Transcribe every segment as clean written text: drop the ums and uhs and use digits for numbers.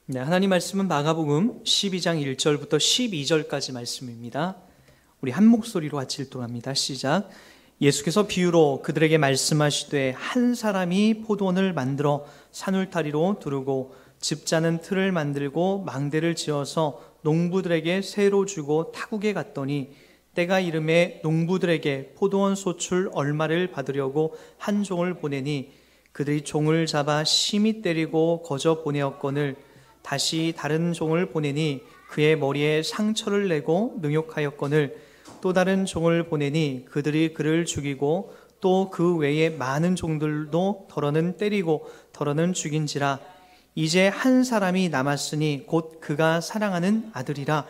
네, 하나님 말씀은 마가복음 12장 1절부터 12절까지 말씀입니다. 우리 한 목소리로 같이 읽도록합니다. 시작. 예수께서 비유로 그들에게 말씀하시되 한 사람이 포도원을 만들어 산울타리로 두르고 즙자는 틀을 만들고 망대를 지어서 농부들에게 새로 주고 타국에 갔더니 때가 이름에 농부들에게 포도원 소출 얼마를 받으려고 한 종을 보내니 그들이 종을 잡아 심히 때리고 거저 보내었거늘 다시 다른 종을 보내니 그의 머리에 상처를 내고 능욕하였거늘 또 다른 종을 보내니 그들이 그를 죽이고 또 그 외에 많은 종들도 더러는 때리고 더러는 죽인지라. 이제 한 사람이 남았으니 곧 그가 사랑하는 아들이라.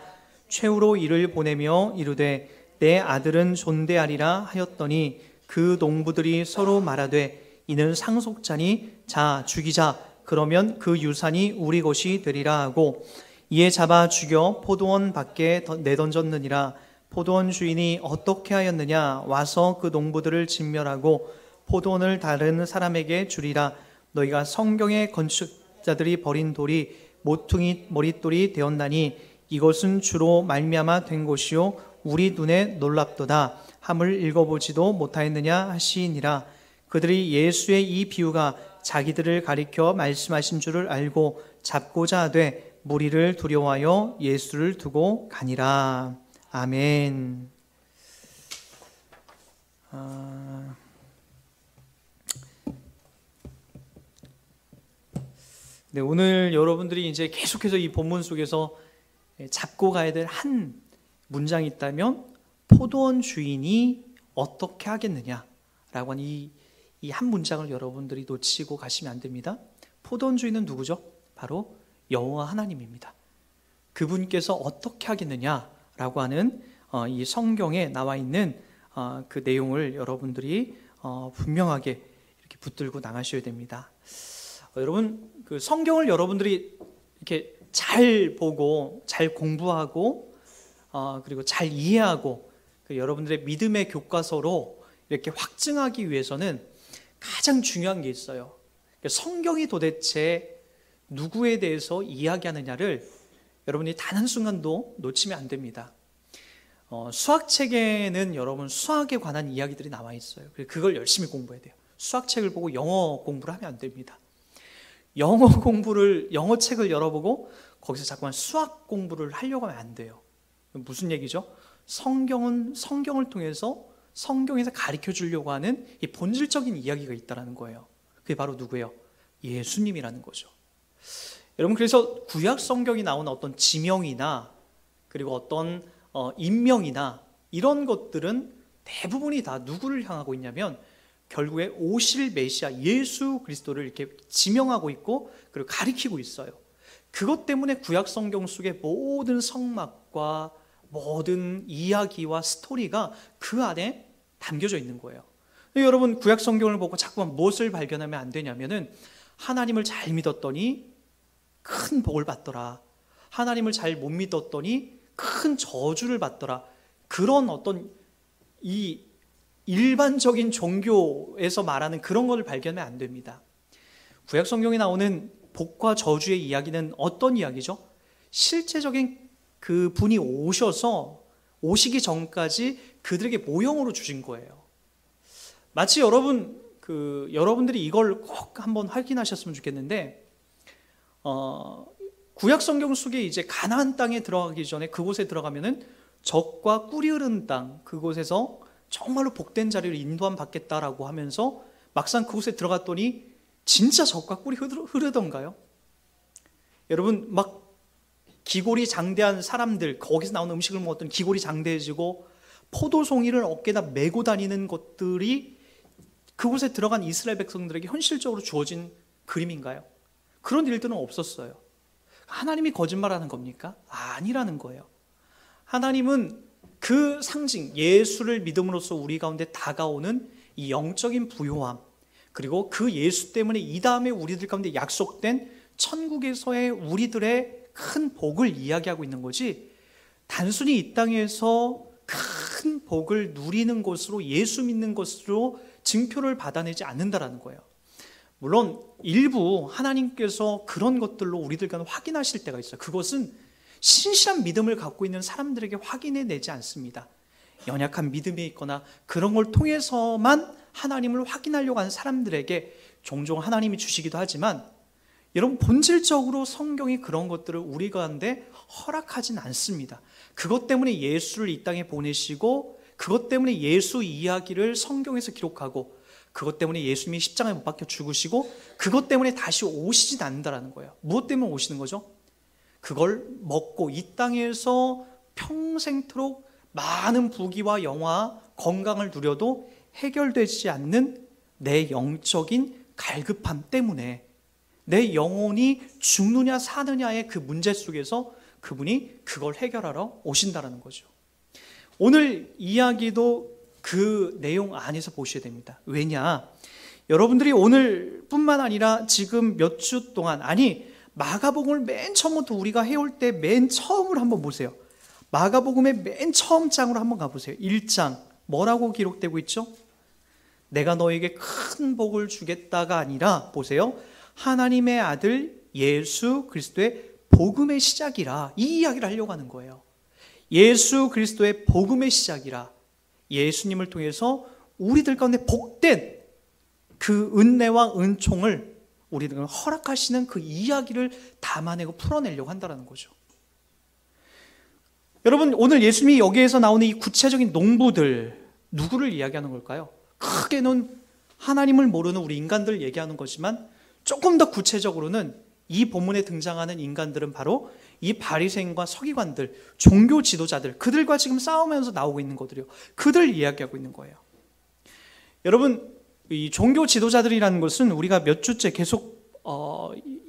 최후로 이를 보내며 이르되 내 아들은 존대하리라 하였더니 그 농부들이 서로 말하되 이는 상속자니 자 죽이자. 그러면 그 유산이 우리 것이 되리라 하고 이에 잡아 죽여 포도원 밖에 내던졌느니라. 포도원 주인이 어떻게 하였느냐? 와서 그 농부들을 진멸하고 포도원을 다른 사람에게 주리라. 너희가 성경의 건축자들이 버린 돌이 모퉁이 머릿돌이 되었나니 이것은 주로 말미암아 된 것이요 우리 눈에 놀랍도다 함을 읽어보지도 못하였느냐 하시니라. 그들이 예수의 이 비유가 자기들을 가리켜 말씀하신 줄을 알고 잡고자 하되 무리를 두려워하여 예수를 두고 가니라. 아멘. 네, 오늘 여러분들이 이제 계속해서 이 본문 속에서 잡고 가야 될 한 문장이 있다면 포도원 주인이 어떻게 하겠느냐라고 하는 이 한 문장을 여러분들이 놓치고 가시면 안 됩니다. 포도원 주인은 누구죠? 바로 여호와 하나님입니다. 그분께서 어떻게 하겠느냐라고 하는 이 성경에 나와 있는 그 내용을 여러분들이 분명하게 이렇게 붙들고 나가셔야 됩니다. 여러분, 그 성경을 여러분들이 이렇게 잘 보고 잘 공부하고 그리고 잘 이해하고 그 여러분들의 믿음의 교과서로 이렇게 확증하기 위해서는 가장 중요한 게 있어요. 성경이 도대체 누구에 대해서 이야기하느냐를 여러분이 단 한순간도 놓치면 안 됩니다. 수학책에는 여러분 수학에 관한 이야기들이 나와 있어요. 그걸 열심히 공부해야 돼요. 수학책을 보고 영어 공부를 하면 안 됩니다. 영어책을 열어보고 거기서 자꾸만 수학 공부를 하려고 하면 안 돼요. 무슨 얘기죠? 성경을 통해서 성경에서 가르쳐 주려고 하는 이 본질적인 이야기가 있다는 거예요. 그게 바로 누구예요? 예수님이라는 거죠. 여러분, 그래서 구약 성경이 나오는 어떤 지명이나 그리고 어떤 인명이나 이런 것들은 대부분이 다 누구를 향하고 있냐면 결국에 오실 메시아 예수 그리스도를 이렇게 지명하고 있고 그리고 가리키고 있어요. 그것 때문에 구약 성경 속의 모든 성막과 모든 이야기와 스토리가 그 안에 담겨져 있는 거예요. 여러분, 구약 성경을 보고 자꾸만 무엇을 발견하면 안 되냐면은 하나님을 잘 믿었더니 큰 복을 받더라. 하나님을 잘 못 믿었더니 큰 저주를 받더라. 그런 어떤 이 일반적인 종교에서 말하는 그런 것을 발견하면 안 됩니다. 구약 성경에 나오는 복과 저주의 이야기는 어떤 이야기죠? 실제적인 그 분이 오시기 전까지 그들에게 모형으로 주신 거예요. 마치 여러분들이 이걸 꼭 한번 확인하셨으면 좋겠는데, 구약 성경 속에 이제 가나안 땅에 들어가기 전에 그곳에 들어가면은 젖과 꿀이 흐르는 땅, 그곳에서 정말로 복된 자리를 인도함 받겠다라고 하면서 막상 그곳에 들어갔더니 진짜 젖과 꿀이 흐르던가요? 여러분, 막 기골이 장대한 사람들, 거기서 나오는 음식을 먹었더니 기골이 장대해지고 포도송이를 어깨에다 메고 다니는 것들이 그곳에 들어간 이스라엘 백성들에게 현실적으로 주어진 그림인가요? 그런 일들은 없었어요. 하나님이 거짓말하는 겁니까? 아니라는 거예요. 하나님은 그 상징, 예수를 믿음으로써 우리 가운데 다가오는 이 영적인 부요함, 그리고 그 예수 때문에 이 다음에 우리들 가운데 약속된 천국에서의 우리들의 큰 복을 이야기하고 있는 거지, 단순히 이 땅에서 큰 복을 누리는 것으로, 예수 믿는 것으로 증표를 받아내지 않는다라는 거예요. 물론 일부 하나님께서 그런 것들로 우리들과 확인하실 때가 있어요. 그것은 신실한 믿음을 갖고 있는 사람들에게 확인해내지 않습니다. 연약한 믿음이 있거나 그런 걸 통해서만 하나님을 확인하려고 하는 사람들에게 종종 하나님이 주시기도 하지만, 여러분, 본질적으로 성경이 그런 것들을 우리 가운데 허락하진 않습니다. 그것 때문에 예수를 이 땅에 보내시고, 그것 때문에 예수 이야기를 성경에서 기록하고, 그것 때문에 예수님이 십자가에 못 박혀 죽으시고, 그것 때문에 다시 오시진 않는다는 거예요. 무엇 때문에 오시는 거죠? 그걸 먹고 이 땅에서 평생토록 많은 부귀와 영화, 건강을 누려도 해결되지 않는 내 영적인 갈급함 때문에, 내 영혼이 죽느냐 사느냐의 그 문제 속에서 그분이 그걸 해결하러 오신다는 거죠. 오늘 이야기도 그 내용 안에서 보셔야 됩니다. 왜냐? 여러분들이 오늘뿐만 아니라 지금 몇 주 동안, 아니 마가복음을 맨 처음부터 우리가 해올 때 맨 처음을 한번 보세요. 마가복음의 맨 처음 장으로 한번 가보세요. 1장 뭐라고 기록되고 있죠? 내가 너에게 큰 복을 주겠다가 아니라, 보세요, 하나님의 아들 예수 그리스도의 복음의 시작이라, 이 이야기를 하려고 하는 거예요. 예수 그리스도의 복음의 시작이라, 예수님을 통해서 우리들 가운데 복된 그 은혜와 은총을 우리들 허락하시는 그 이야기를 담아내고 풀어내려고 한다는 거죠. 여러분, 오늘 예수님이 여기에서 나오는 이 구체적인 농부들, 누구를 이야기하는 걸까요? 크게는 하나님을 모르는 우리 인간들을 얘기하는 거지만, 조금 더 구체적으로는 이 본문에 등장하는 인간들은 바로 이 바리새인과 서기관들, 종교 지도자들, 그들과 지금 싸우면서 나오고 있는 것들이요, 그들을 이야기하고 있는 거예요. 여러분, 이 종교 지도자들이라는 것은 우리가 몇 주째 계속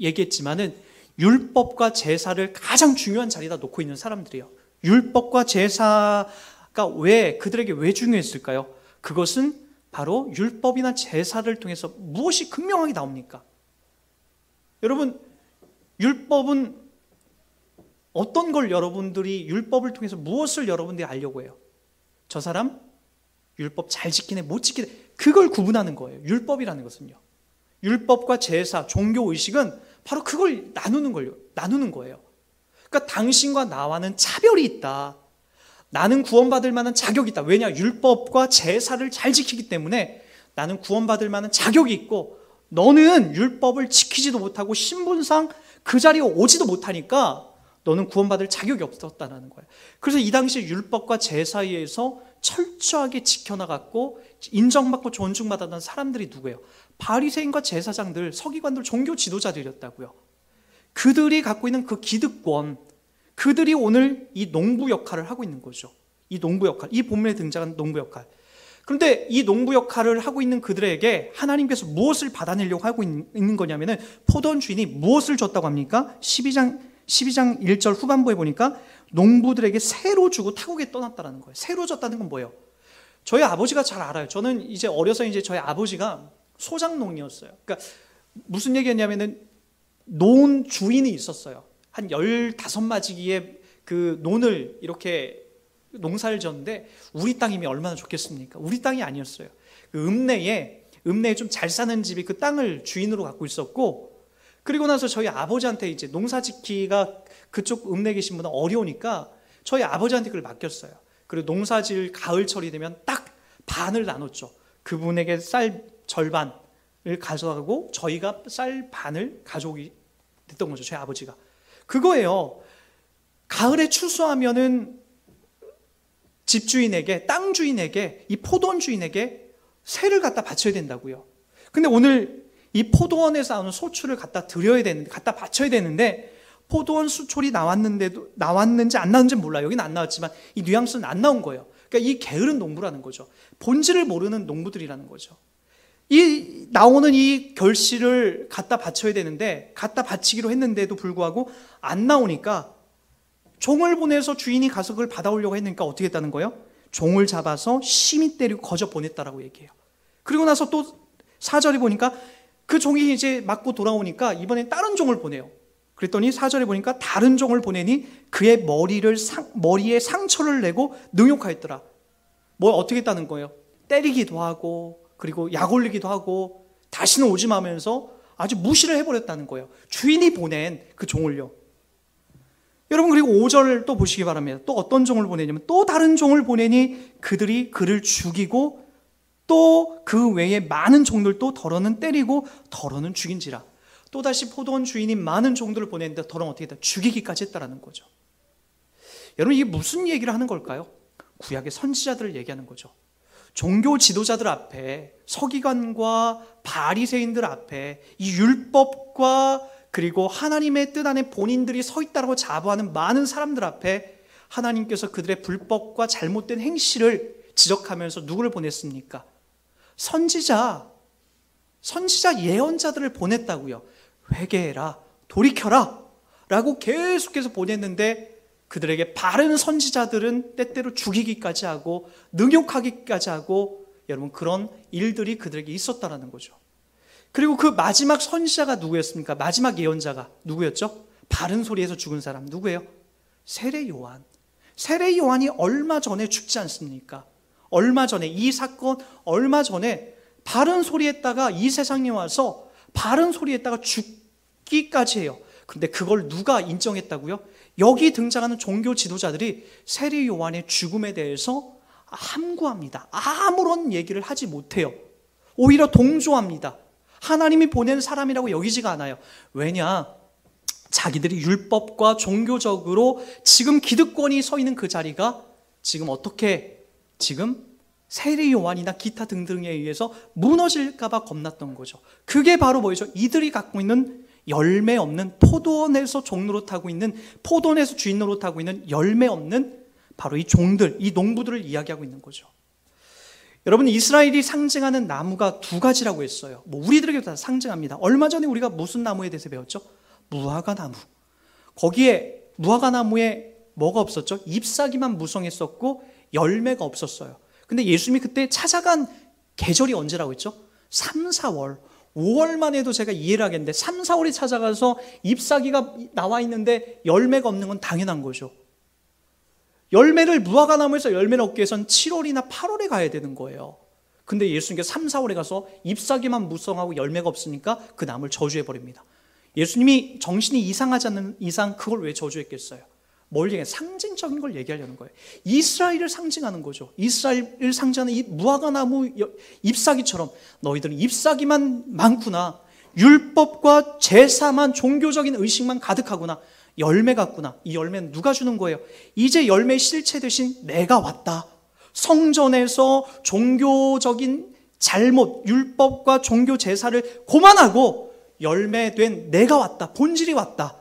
얘기했지만은 율법과 제사를 가장 중요한 자리에다 놓고 있는 사람들이에요. 율법과 제사가 그들에게 왜 중요했을까요? 그것은 바로 율법이나 제사를 통해서 무엇이 극명하게 나옵니까? 여러분, 율법은 어떤 걸, 여러분들이 율법을 통해서 무엇을 여러분들이 알려고 해요? 저 사람 율법 잘 지키네, 못 지키네, 그걸 구분하는 거예요. 율법이라는 것은요, 율법과 제사, 종교의식은 바로 그걸 나누는 거예요. 그러니까 당신과 나와는 차별이 있다, 나는 구원받을 만한 자격이 있다. 왜냐? 율법과 제사를 잘 지키기 때문에 나는 구원받을 만한 자격이 있고, 너는 율법을 지키지도 못하고 신분상 그 자리에 오지도 못하니까 너는 구원받을 자격이 없었다는 거예요. 그래서 이 당시 율법과 제사에 의해서 철저하게 지켜나갔고 인정받고 존중받았던 사람들이 누구예요? 바리새인과 제사장들, 서기관들, 종교 지도자들이었다고요. 그들이 갖고 있는 그 기득권, 그들이 오늘 이 농부 역할을 하고 있는 거죠. 이 농부 역할, 이 본문에 등장하는 농부 역할. 그런데 이 농부 역할을 하고 있는 그들에게 하나님께서 무엇을 받아내려고 하고 있는 거냐면은, 포도원 주인이 무엇을 줬다고 합니까? 12장 1절 후반부에 보니까 농부들에게 새로 주고 타국에 떠났다는 거예요. 새로 줬다는 건 뭐예요? 저희 아버지가 잘 알아요. 저는 이제 어려서 이제 저희 아버지가 소장농이었어요. 그러니까 무슨 얘기였냐면은, 논 주인이 있었어요. 한 15마지기의 그 논을 이렇게 농사를 지었는데, 우리 땅이면 얼마나 좋겠습니까? 우리 땅이 아니었어요. 그 읍내에 좀 잘 사는 집이 그 땅을 주인으로 갖고 있었고, 그리고 나서 저희 아버지한테 이제 농사 짓기가 그쪽 읍내에 계신 분은 어려우니까 저희 아버지한테 그걸 맡겼어요. 그리고 농사질 가을철이 되면 딱 반을 나눴죠. 그분에게 쌀 절반을 가져가고 저희가 쌀 반을 가져오게 됐던 거죠. 저희 아버지가. 그거예요. 가을에 추수하면은 집주인에게, 땅 주인에게, 이 포도원 주인에게 세를 갖다 바쳐야 된다고요. 근데 오늘 이 포도원에서 나오는 소출을 갖다 바쳐야 되는데, 포도원 수출이 나왔는지 안 나왔는지 몰라요. 여기는 안 나왔지만 이 뉘앙스는 안 나온 거예요. 그러니까 이 게으른 농부라는 거죠. 본질을 모르는 농부들이라는 거죠. 이 나오는 이 결실을 갖다 바쳐야 되는데, 갖다 바치기로 했는데도 불구하고 안 나오니까 종을 보내서 주인이 가서 그걸 받아오려고 했으니까 어떻게 했다는 거예요? 종을 잡아서 심히 때리고 거저 보냈다라고 얘기해요. 그리고 나서 또 4절에 보니까 그 종이 이제 맞고 돌아오니까 이번엔 다른 종을 보내요. 그랬더니 4절에 보니까 다른 종을 보내니 그의 머리에 상처를 내고 능욕하였더라. 뭘 어떻게 했다는 거예요? 때리기도 하고, 그리고 약 올리기도 하고, 다시는 오지 마면서 아주 무시를 해버렸다는 거예요. 주인이 보낸 그 종을요. 여러분, 그리고 5절 또 보시기 바랍니다. 또 어떤 종을 보내냐면 또 다른 종을 보내니 그들이 그를 죽이고 또 그 외에 많은 종들도 더러는 때리고 더러는 죽인지라. 또다시 포도원 주인이 많은 종들을 보냈는데 더러는 어떻게 했다? 죽이기까지 했다라는 거죠. 여러분, 이게 무슨 얘기를 하는 걸까요? 구약의 선지자들을 얘기하는 거죠. 종교 지도자들 앞에, 서기관과 바리새인들 앞에 이 율법과 그리고 하나님의 뜻 안에 본인들이 서 있다고 자부하는 많은 사람들 앞에 하나님께서 그들의 불법과 잘못된 행실을 지적하면서 누구를 보냈습니까? 선지자 예언자들을 보냈다고요. 회개해라, 돌이켜라 라고 계속해서 보냈는데 그들에게 바른 선지자들은 때때로 죽이기까지 하고 능욕하기까지 하고, 여러분, 그런 일들이 그들에게 있었다라는 거죠. 그리고 그 마지막 선지자가 누구였습니까? 마지막 예언자가 누구였죠? 바른 소리에서 죽은 사람 누구예요? 세례 요한. 세례 요한이 얼마 전에 죽지 않습니까? 얼마 전에 이 사건, 얼마 전에 바른 소리에다가 이 세상에 와서 바른 소리에다가 죽기까지 해요. 그런데 그걸 누가 인정했다고요? 여기 등장하는 종교 지도자들이 세례 요한의 죽음에 대해서 함구합니다. 아무런 얘기를 하지 못해요. 오히려 동조합니다. 하나님이 보낸 사람이라고 여기지가 않아요. 왜냐? 자기들이 율법과 종교적으로 지금 기득권이 서 있는 그 자리가 지금 어떻게, 지금 세례 요한이나 기타 등등에 의해서 무너질까 봐 겁났던 거죠. 그게 바로 뭐죠? 이들이 갖고 있는 열매 없는, 포도원에서 종 노릇하고 있는, 포도원에서 주인 노릇하고 있는 열매 없는 바로 이 종들, 이 농부들을 이야기하고 있는 거죠. 여러분, 이스라엘이 상징하는 나무가 두 가지라고 했어요. 우리들에게도 다 상징합니다. 얼마 전에 우리가 무슨 나무에 대해서 배웠죠? 무화과나무. 거기에 무화과나무에 뭐가 없었죠? 잎사귀만 무성했었고 열매가 없었어요. 근데 예수님이 그때 찾아간 계절이 언제라고 했죠? 3, 4월. 5월만 해도 제가 이해를 하겠는데 3, 4월에 찾아가서 잎사귀가 나와 있는데 열매가 없는 건 당연한 거죠. 열매를, 무화과나무에서 열매를 얻기 위해서는 7월이나 8월에 가야 되는 거예요. 근데 예수님께서 3, 4월에 가서 잎사귀만 무성하고 열매가 없으니까 그 나무를 저주해버립니다. 예수님이 정신이 이상하지 않는 이상 그걸 왜 저주했겠어요? 뭘 얘기해? 상징적인 걸 얘기하려는 거예요. 이스라엘을 상징하는 거죠. 이스라엘을 상징하는 이 무화과나무 잎사귀처럼 너희들은 잎사귀만 많구나, 율법과 제사만, 종교적인 의식만 가득하구나, 열매가 없구나. 이 열매는 누가 주는 거예요? 이제 열매의 실체 대신 내가 왔다. 성전에서 종교적인 잘못, 율법과 종교 제사를 고만하고 열매된 내가 왔다. 본질이 왔다.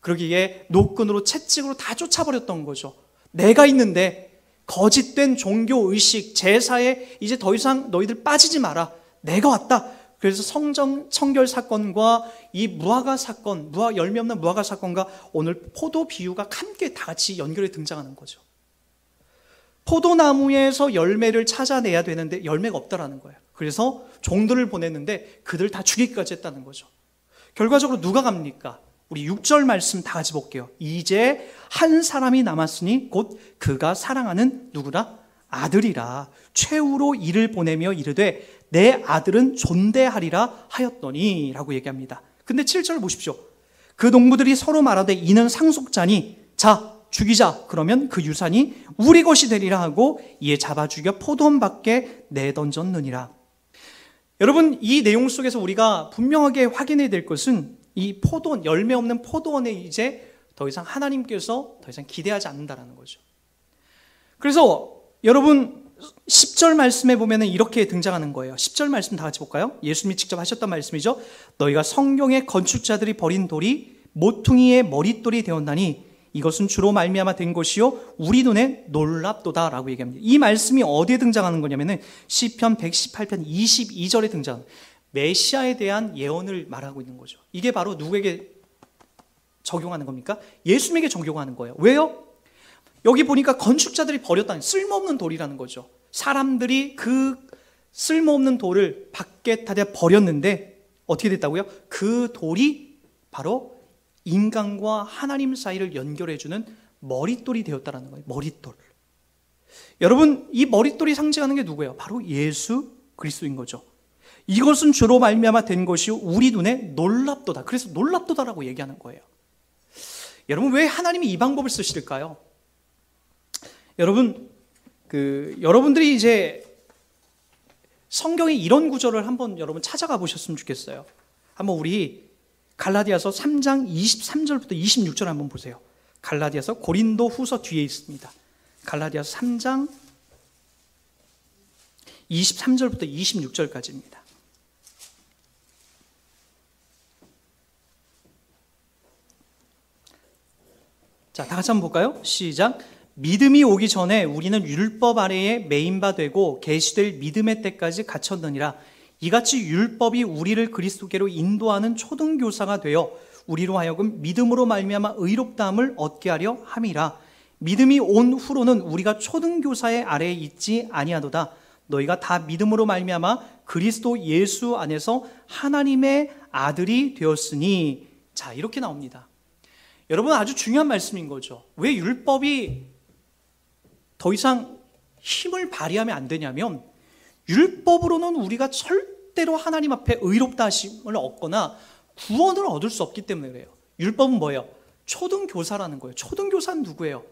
그러기에 노끈으로 채찍으로 다 쫓아버렸던 거죠. 내가 있는데 거짓된 종교의식, 제사에 이제 더 이상 너희들 빠지지 마라. 내가 왔다. 그래서 성전 청결 사건과 이 무화과 사건, 열매 없는 무화과 사건과 오늘 포도 비유가 함께 다 같이 연결해 등장하는 거죠. 포도나무에서 열매를 찾아내야 되는데 열매가 없다라는 거예요. 그래서 종들을 보냈는데 그들 다 죽이기까지 했다는 거죠. 결과적으로 누가 갑니까? 우리 6절 말씀 다 같이 볼게요. 이제 한 사람이 남았으니 곧 그가 사랑하는 누구라? 아들이라. 최후로 이를 보내며 이르되 내 아들은 존대하리라 하였더니 라고 얘기합니다. 근데 7절 보십시오. 그 농부들이 서로 말하되 이는 상속자니 자 죽이자. 그러면 그 유산이 우리 것이 되리라 하고 이에 잡아 죽여 포도원 밖에 내던졌느니라. 여러분, 이 내용 속에서 우리가 분명하게 확인해야 될 것은 이 포도원, 열매 없는 포도원에 이제 더 이상 하나님께서 더 이상 기대하지 않는다라는 거죠. 그래서 여러분 10절 말씀에 보면은 이렇게 등장하는 거예요. 10절 말씀 다 같이 볼까요? 예수님이 직접 하셨던 말씀이죠. 너희가 성경의 건축자들이 버린 돌이 모퉁이의 머릿돌이 되었나니 이것은 주로 말미암아 된 것이요 우리 눈에 놀랍도다라고 얘기합니다. 이 말씀이 어디에 등장하는 거냐면은 시편 118편 22절에 등장합니다. 메시아에 대한 예언을 말하고 있는 거죠. 이게 바로 누구에게 적용하는 겁니까? 예수님에게 적용하는 거예요. 왜요? 여기 보니까 건축자들이 버렸다는, 쓸모없는 돌이라는 거죠. 사람들이 그 쓸모없는 돌을 밖에 다 버렸는데 어떻게 됐다고요? 그 돌이 바로 인간과 하나님 사이를 연결해주는 머릿돌이 되었다는 거예요. 머릿돌. 여러분, 이 머릿돌이 상징하는 게 누구예요? 바로 예수 그리스도인 거죠. 이것은 주로 말미암아 된 것이 우리 눈에 놀랍도다. 그래서 놀랍도다라고 얘기하는 거예요. 여러분, 왜 하나님이 이 방법을 쓰실까요? 여러분, 여러분들이 이제 성경의 이런 구절을 한번 여러분 찾아가 보셨으면 좋겠어요. 한번 우리 갈라디아서 3장 23절부터 26절 한번 보세요. 갈라디아서 고린도 후서 뒤에 있습니다. 갈라디아서 3장 23절부터 26절까지입니다. 자, 다 같이 한번 볼까요? 시작. 믿음이 오기 전에 우리는 율법 아래에 매인 바 되고 계시될 믿음의 때까지 갇혔느니라. 이같이 율법이 우리를 그리스도께로 인도하는 초등교사가 되어 우리로 하여금 믿음으로 말미암아 의롭다함을 얻게 하려 함이라. 믿음이 온 후로는 우리가 초등교사의 아래에 있지 아니하도다. 너희가 다 믿음으로 말미암아 그리스도 예수 안에서 하나님의 아들이 되었으니. 자, 이렇게 나옵니다. 여러분, 아주 중요한 말씀인 거죠. 왜 율법이 더 이상 힘을 발휘하면 안 되냐면, 율법으로는 우리가 절대로 하나님 앞에 의롭다 하심을 얻거나 구원을 얻을 수 없기 때문에 그래요. 율법은 뭐예요? 초등교사라는 거예요. 초등교사는 누구예요?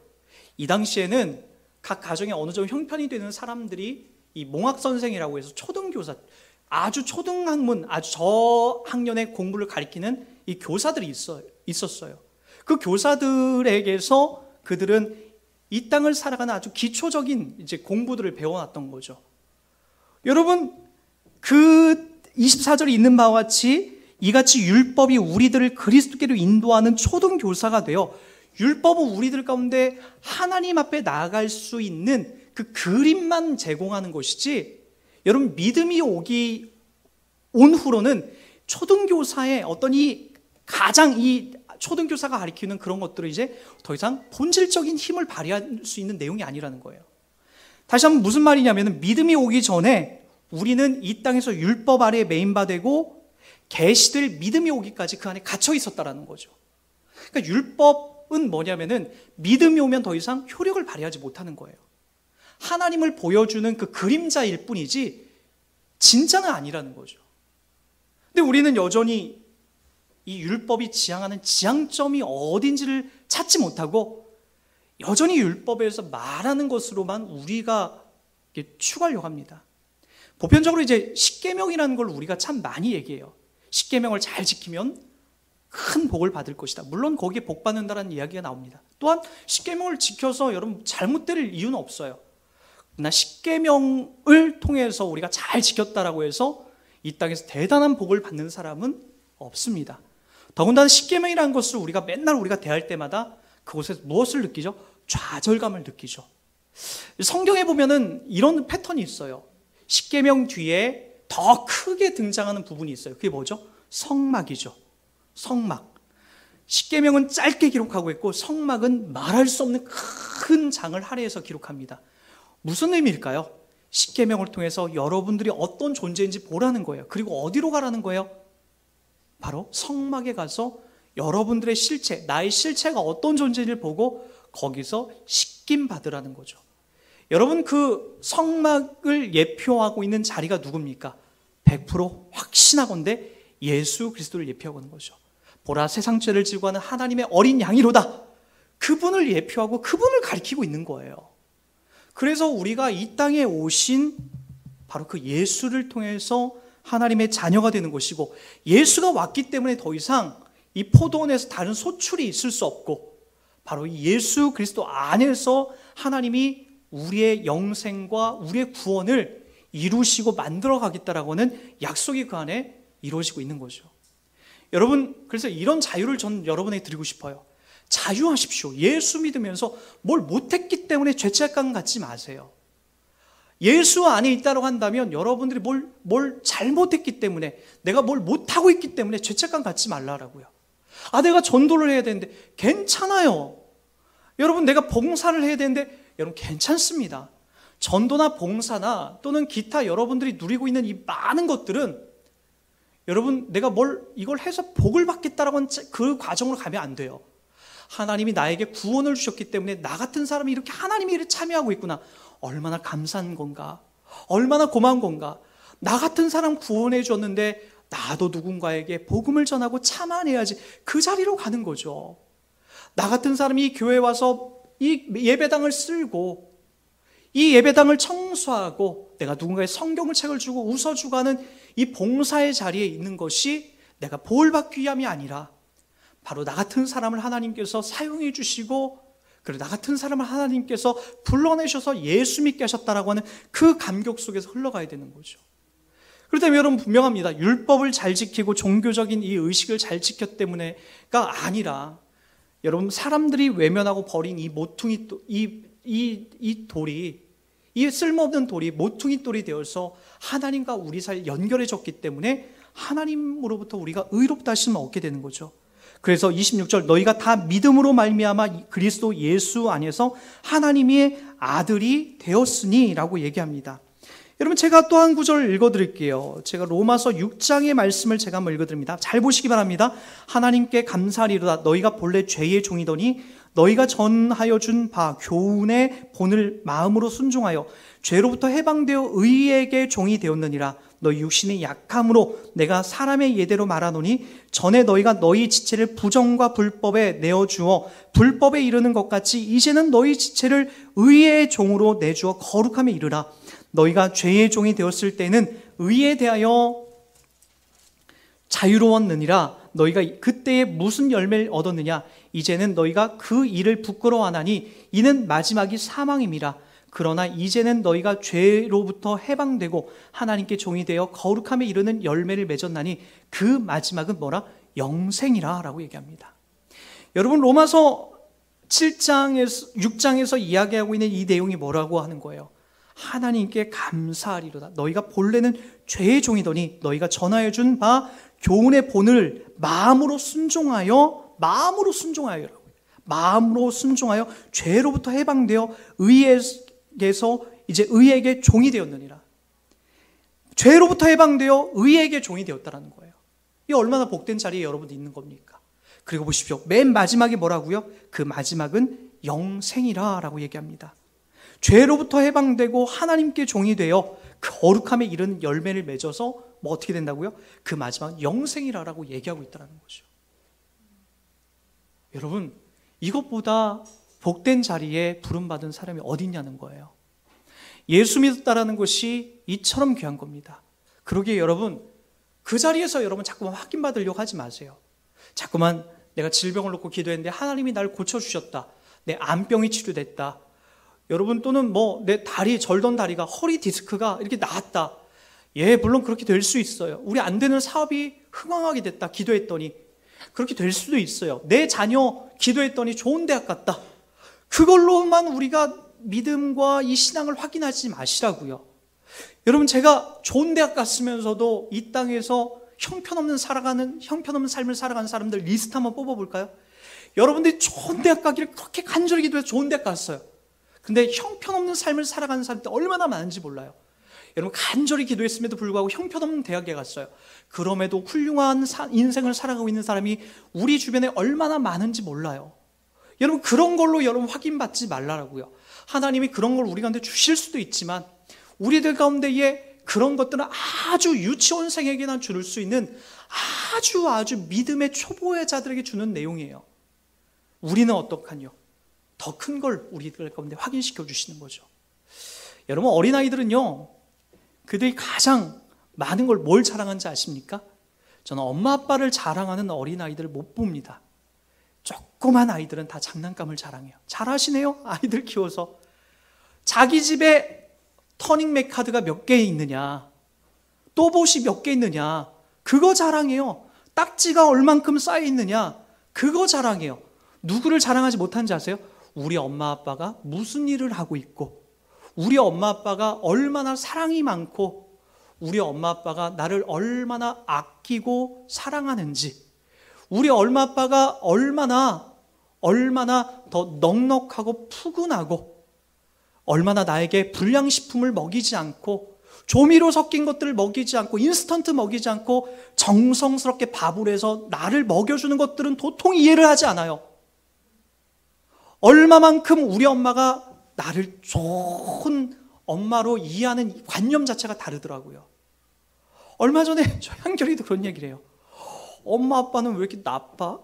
이 당시에는 각 가정에 어느 정도 형편이 되는 사람들이 이 몽학선생이라고 해서 초등교사, 아주 초등학문, 아주 저학년의 공부를 가리키는 이 교사들이 있었어요. 그 교사들에게서 그들은 이 땅을 살아가는 아주 기초적인 이제 공부들을 배워놨던 거죠. 여러분, 그 24절에 있는 바와 같이 이같이 율법이 우리들을 그리스도께로 인도하는 초등교사가 되어, 율법은 우리들 가운데 하나님 앞에 나아갈 수 있는 그 그림만 제공하는 것이지, 여러분, 믿음이 온 후로는 초등교사의 어떤 이 초등교사가 가리키는 그런 것들을 이제 더 이상 본질적인 힘을 발휘할 수 있는 내용이 아니라는 거예요. 다시 한번 무슨 말이냐면, 믿음이 오기 전에 우리는 이 땅에서 율법 아래에 매인 바 되고 계시될 믿음이 오기까지 그 안에 갇혀 있었다라는 거죠. 그러니까 율법은 뭐냐면은 믿음이 오면 더 이상 효력을 발휘하지 못하는 거예요. 하나님을 보여주는 그 그림자일 뿐이지 진짜는 아니라는 거죠. 근데 우리는 여전히 이 율법이 지향하는 지향점이 어딘지를 찾지 못하고 여전히 율법에서 말하는 것으로만 우리가 추구하려고 합니다. 보편적으로 이제 십계명이라는 걸 우리가 참 많이 얘기해요. 십계명을 잘 지키면 큰 복을 받을 것이다. 물론 거기에 복 받는다라는 이야기가 나옵니다. 또한 십계명을 지켜서 여러분 잘못될 이유는 없어요. 그러나 십계명을 통해서 우리가 잘 지켰다라고 해서 이 땅에서 대단한 복을 받는 사람은 없습니다. 더군다나 십계명이라는 것을 우리가 맨날 우리가 대할 때마다 그곳에서 무엇을 느끼죠? 좌절감을 느끼죠. 성경에 보면은 이런 패턴이 있어요. 십계명 뒤에 더 크게 등장하는 부분이 있어요. 그게 뭐죠? 성막이죠. 성막. 십계명은 짧게 기록하고 있고 성막은 말할 수 없는 큰 장을 할애해서 기록합니다. 무슨 의미일까요? 십계명을 통해서 여러분들이 어떤 존재인지 보라는 거예요. 그리고 어디로 가라는 거예요? 바로 성막에 가서 여러분들의 실체, 나의 실체가 어떤 존재인지를 보고 거기서 씻김 받으라는 거죠. 여러분, 그 성막을 예표하고 있는 자리가 누굽니까? 100% 확신하건대 예수 그리스도를 예표하고 있는 거죠. 보라, 세상 죄를 지고 하는 하나님의 어린 양이로다. 그분을 예표하고 그분을 가리키고 있는 거예요. 그래서 우리가 이 땅에 오신 바로 그 예수를 통해서 하나님의 자녀가 되는 것이고, 예수가 왔기 때문에 더 이상 이 포도원에서 다른 소출이 있을 수 없고, 바로 이 예수 그리스도 안에서 하나님이 우리의 영생과 우리의 구원을 이루시고 만들어 가겠다라고 하는 약속이 그 안에 이루어지고 있는 거죠. 여러분, 그래서 이런 자유를 전 여러분에게 드리고 싶어요. 자유하십시오. 예수 믿으면서 뭘 못했기 때문에 죄책감 갖지 마세요. 예수 안에 있다고 한다면 여러분들이 뭘 잘못했기 때문에, 내가 뭘 못하고 있기 때문에 죄책감 갖지 말라라고요. 아, 내가 전도를 해야 되는데 괜찮아요. 여러분, 내가 봉사를 해야 되는데 여러분 괜찮습니다. 전도나 봉사나 또는 기타 여러분들이 누리고 있는 이 많은 것들은 여러분, 내가 이걸 해서 복을 받겠다라고 하는 그 과정으로 가면 안 돼요. 하나님이 나에게 구원을 주셨기 때문에 나 같은 사람이 이렇게 하나님의 일에 참여하고 있구나. 얼마나 감사한 건가? 얼마나 고마운 건가? 나 같은 사람 구원해 줬는데 나도 누군가에게 복음을 전하고 참아내야지. 그 자리로 가는 거죠. 나 같은 사람이 교회에 와서 이 예배당을 쓸고 이 예배당을 청소하고 내가 누군가의 성경을 책을 주고 웃어주고 하는 이 봉사의 자리에 있는 것이 내가 보호받기 위함이 아니라 바로 나 같은 사람을 하나님께서 사용해 주시고 그리고 나 같은 사람을 하나님께서 불러내셔서 예수 믿게 하셨다라고 하는 그 감격 속에서 흘러가야 되는 거죠. 그렇다면 여러분 분명합니다. 율법을 잘 지키고 종교적인 이 의식을 잘 지켰기 때문에가 아니라 여러분 사람들이 외면하고 버린 이 모퉁이 이 돌이 이 쓸모없는 돌이 모퉁이 돌이 되어서 하나님과 우리 사이에 연결해졌기 때문에 하나님으로부터 우리가 의롭다 하심을 얻게 되는 거죠. 그래서 26절 너희가 다 믿음으로 말미암아 그리스도 예수 안에서 하나님의 아들이 되었으니 라고 얘기합니다. 여러분 제가 또 한 구절 읽어드릴게요. 제가 로마서 6장의 말씀을 제가 한번 읽어드립니다. 잘 보시기 바랍니다. 하나님께 감사하리로다. 너희가 본래 죄의 종이더니 너희가 전하여 준 바 교훈의 본을 마음으로 순종하여 죄로부터 해방되어 의에게 종이 되었느니라. 너희 육신의 약함으로 내가 사람의 예대로 말하노니 전에 너희가 너희 지체를 부정과 불법에 내어주어 불법에 이르는 것 같이 이제는 너희 지체를 의의 종으로 내주어 거룩함에 이르라. 너희가 죄의 종이 되었을 때는 의에 대하여 자유로웠느니라. 너희가 그때에 무슨 열매를 얻었느냐? 이제는 너희가 그 일을 부끄러워하나니 이는 마지막이 사망임이라. 그러나 이제는 너희가 죄로부터 해방되고 하나님께 종이 되어 거룩함에 이르는 열매를 맺었나니 그 마지막은 뭐라? 영생이라 라고 얘기합니다. 여러분 로마서 7장에서 6장에서 이야기하고 있는 이 내용이 뭐라고 하는 거예요? 하나님께 감사하리로다. 너희가 본래는 죄의 종이더니 너희가 전하여 준 바 교훈의 본을 마음으로 순종하여 죄로부터 해방되어 의에게서 이제 의에게 종이 되었느니라. 죄로부터 해방되어 의에게 종이 되었다라는 거예요. 이 얼마나 복된 자리에 여러분이 있는 겁니까? 그리고 보십시오. 맨 마지막에 뭐라고요? 그 마지막은 영생이라 라고 얘기합니다. 죄로부터 해방되고 하나님께 종이 되어 거룩함에 이르는 열매를 맺어서 뭐 어떻게 된다고요? 그 마지막 영생이라고 얘기하고 있다는 거죠. 여러분 이것보다 복된 자리에 부름받은 사람이 어디 있냐는 거예요. 예수 믿었다라는 것이 이처럼 귀한 겁니다. 그러기에 여러분 그 자리에서 여러분 자꾸만 확인받으려고 하지 마세요. 자꾸만 내가 질병을 놓고 기도했는데 하나님이 날 고쳐주셨다. 내 암병이 치료됐다. 여러분 또는 뭐 내 다리 절던 다리가 허리 디스크가 이렇게 나았다. 예, 물론 그렇게 될 수 있어요. 우리 안 되는 사업이 흥황하게 됐다. 기도했더니 그렇게 될 수도 있어요. 내 자녀 기도했더니 좋은 대학 갔다. 그걸로만 우리가 믿음과 이 신앙을 확인하지 마시라고요. 여러분 제가 좋은 대학 갔으면서도 이 땅에서 형편없는 삶을 살아가는 사람들 리스트 한번 뽑아볼까요? 여러분들이 좋은 대학 가기를 그렇게 간절히 기도해서 좋은 대학 갔어요. 근데 형편없는 삶을 살아가는 사람들 얼마나 많은지 몰라요. 여러분 간절히 기도했음에도 불구하고 형편없는 대학에 갔어요. 그럼에도 훌륭한 인생을 살아가고 있는 사람이 우리 주변에 얼마나 많은지 몰라요. 여러분 그런 걸로 여러분 확인받지 말라고요. 하나님이 그런 걸 우리 가운데 주실 수도 있지만 우리들 가운데에 그런 것들은 아주 유치원생에게나 줄 수 있는 아주 믿음의 초보의 자들에게 주는 내용이에요. 우리는 어떡하뇨? 더 큰 걸 우리들 가운데 확인시켜 주시는 거죠. 여러분 어린아이들은요 그들이 가장 많은 걸 뭘 자랑하는지 아십니까? 저는 엄마 아빠를 자랑하는 어린아이들을 못 봅니다. 조그만 아이들은 다 장난감을 자랑해요. 잘하시네요 아이들 키워서. 자기 집에 터닝맥 카드가 몇 개 있느냐, 또봇이 몇 개 있느냐 그거 자랑해요. 딱지가 얼만큼 쌓여 있느냐 그거 자랑해요. 누구를 자랑하지 못한지 아세요? 우리 엄마 아빠가 무슨 일을 하고 있고 우리 엄마 아빠가 얼마나 사랑이 많고 우리 엄마 아빠가 나를 얼마나 아끼고 사랑하는지, 우리 엄마 아빠가 얼마나 더 넉넉하고 푸근하고 얼마나 나에게 불량식품을 먹이지 않고 조미료 섞인 것들을 먹이지 않고 인스턴트 먹이지 않고 정성스럽게 밥을 해서 나를 먹여주는 것들은 도통 이해를 하지 않아요. 얼마만큼 우리 엄마가 나를 좋은 엄마로 이해하는 관념 자체가 다르더라고요. 얼마 전에 저 한결이도 그런 얘기를 해요. 엄마 아빠는 왜 이렇게 나빠?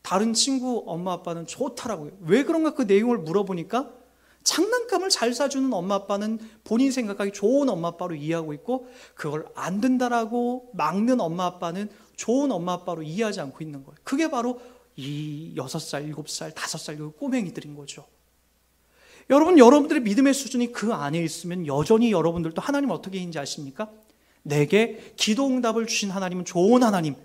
다른 친구 엄마 아빠는 좋다라고요. 왜 그런가 그 내용을 물어보니까 장난감을 잘 사주는 엄마 아빠는 본인 생각하기 좋은 엄마 아빠로 이해하고 있고, 그걸 안 된다라고 막는 엄마 아빠는 좋은 엄마 아빠로 이해하지 않고 있는 거예요. 그게 바로 이 6살, 7살, 5살 꼬맹이들인 거죠. 여러분, 여러분들의 믿음의 수준이 그 안에 있으면 여전히 여러분들도 하나님 어떻게 있는지 아십니까? 내게 기도 응답을 주신 하나님은 좋은 하나님,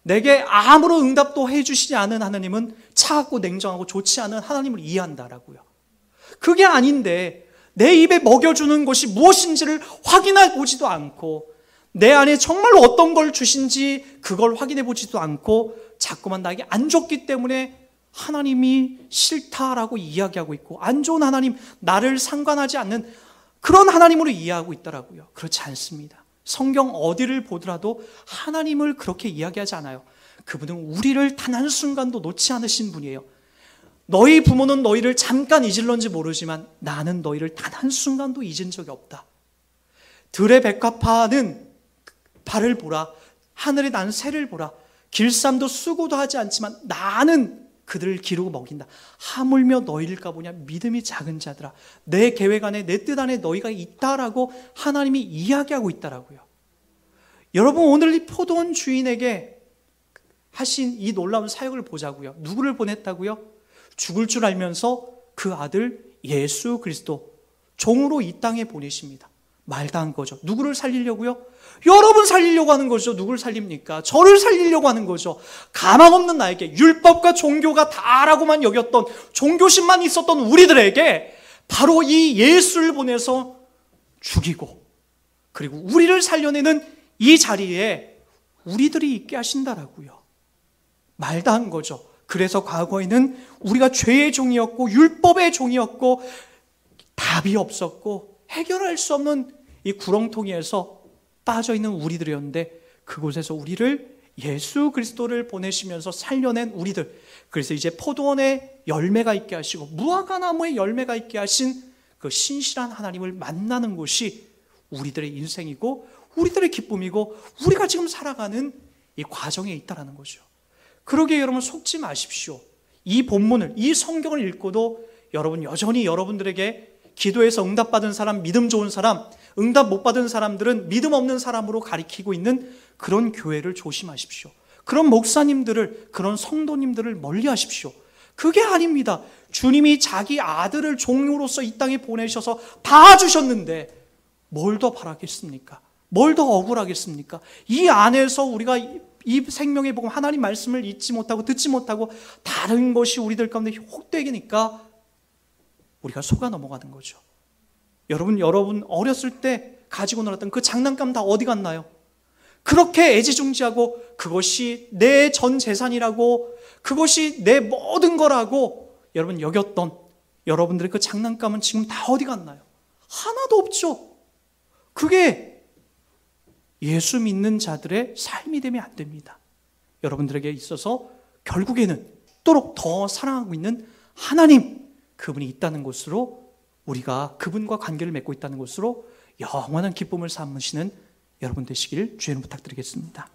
내게 아무런 응답도 해주시지 않은 하나님은 차갑고 냉정하고 좋지 않은 하나님을 이해한다라고요. 그게 아닌데 내 입에 먹여주는 것이 무엇인지를 확인해 보지도 않고, 내 안에 정말 어떤 걸 주신지 그걸 확인해 보지도 않고 자꾸만 나에게 안 줬기 때문에 하나님이 싫다라고 이야기하고 있고, 안 좋은 하나님, 나를 상관하지 않는 그런 하나님으로 이해하고 있더라고요. 그렇지 않습니다. 성경 어디를 보더라도 하나님을 그렇게 이야기하지 않아요. 그분은 우리를 단 한순간도 놓지 않으신 분이에요. 너희 부모는 너희를 잠깐 잊을런지 모르지만 나는 너희를 단 한순간도 잊은 적이 없다. 들의 백합화는 발을 보라, 하늘에 난 새를 보라, 길쌈도 수고도 하지 않지만 나는 그들을 기르고 먹인다. 하물며 너희일까 보냐, 믿음이 작은 자들아, 내 계획 안에 내 뜻 안에 너희가 있다라고 하나님이 이야기하고 있다라고요. 여러분, 오늘 이 포도원 주인에게 하신 이 놀라운 사역을 보자고요. 누구를 보냈다고요? 죽을 줄 알면서 그 아들 예수 그리스도 종으로 이 땅에 보내십니다. 말도 안 거죠. 누구를 살리려고요? 여러분 살리려고 하는 거죠. 누구를 살립니까? 저를 살리려고 하는 거죠. 가망 없는 나에게, 율법과 종교가 다라고만 여겼던, 종교심만 있었던 우리들에게 바로 이 예수를 보내서 죽이고, 그리고 우리를 살려내는 이 자리에 우리들이 있게 하신다라고요. 말도 안 거죠. 그래서 과거에는 우리가 죄의 종이었고 율법의 종이었고 답이 없었고 해결할 수 없는 이 구렁텅이에서 빠져있는 우리들이었는데, 그곳에서 우리를 예수 그리스도를 보내시면서 살려낸 우리들, 그래서 이제 포도원에 열매가 있게 하시고 무화과나무에 열매가 있게 하신 그 신실한 하나님을 만나는 곳이 우리들의 인생이고 우리들의 기쁨이고 우리가 지금 살아가는 이 과정에 있다는 거죠. 그러기에 여러분 속지 마십시오. 이 본문을, 이 성경을 읽고도 여러분 여전히 여러분들에게 기도해서 응답받은 사람, 믿음 좋은 사람, 응답 못 받은 사람들은 믿음 없는 사람으로 가리키고 있는 그런 교회를 조심하십시오. 그런 목사님들을, 그런 성도님들을 멀리 하십시오. 그게 아닙니다. 주님이 자기 아들을 종으로서 이 땅에 보내셔서 다 주셨는데 뭘 더 바라겠습니까? 뭘 더 억울하겠습니까? 이 안에서 우리가 이 생명의 복음, 하나님 말씀을 잊지 못하고 듣지 못하고 다른 것이 우리들 가운데 혹되니까 우리가 속아 넘어가는 거죠. 여러분 어렸을 때 가지고 놀았던 그 장난감 다 어디 갔나요? 그렇게 애지중지하고 그것이 내 전 재산이라고, 그것이 내 모든 거라고 여러분 여겼던 여러분들의 그 장난감은 지금 다 어디 갔나요? 하나도 없죠. 그게 예수 믿는 자들의 삶이 되면 안 됩니다. 여러분들에게 있어서 결국에는 또록 더 사랑하고 있는 하나님, 그분이 있다는 것으로, 우리가 그분과 관계를 맺고 있다는 것으로 영원한 기쁨을 삼으시는 여러분 되시길 주의로 부탁드리겠습니다.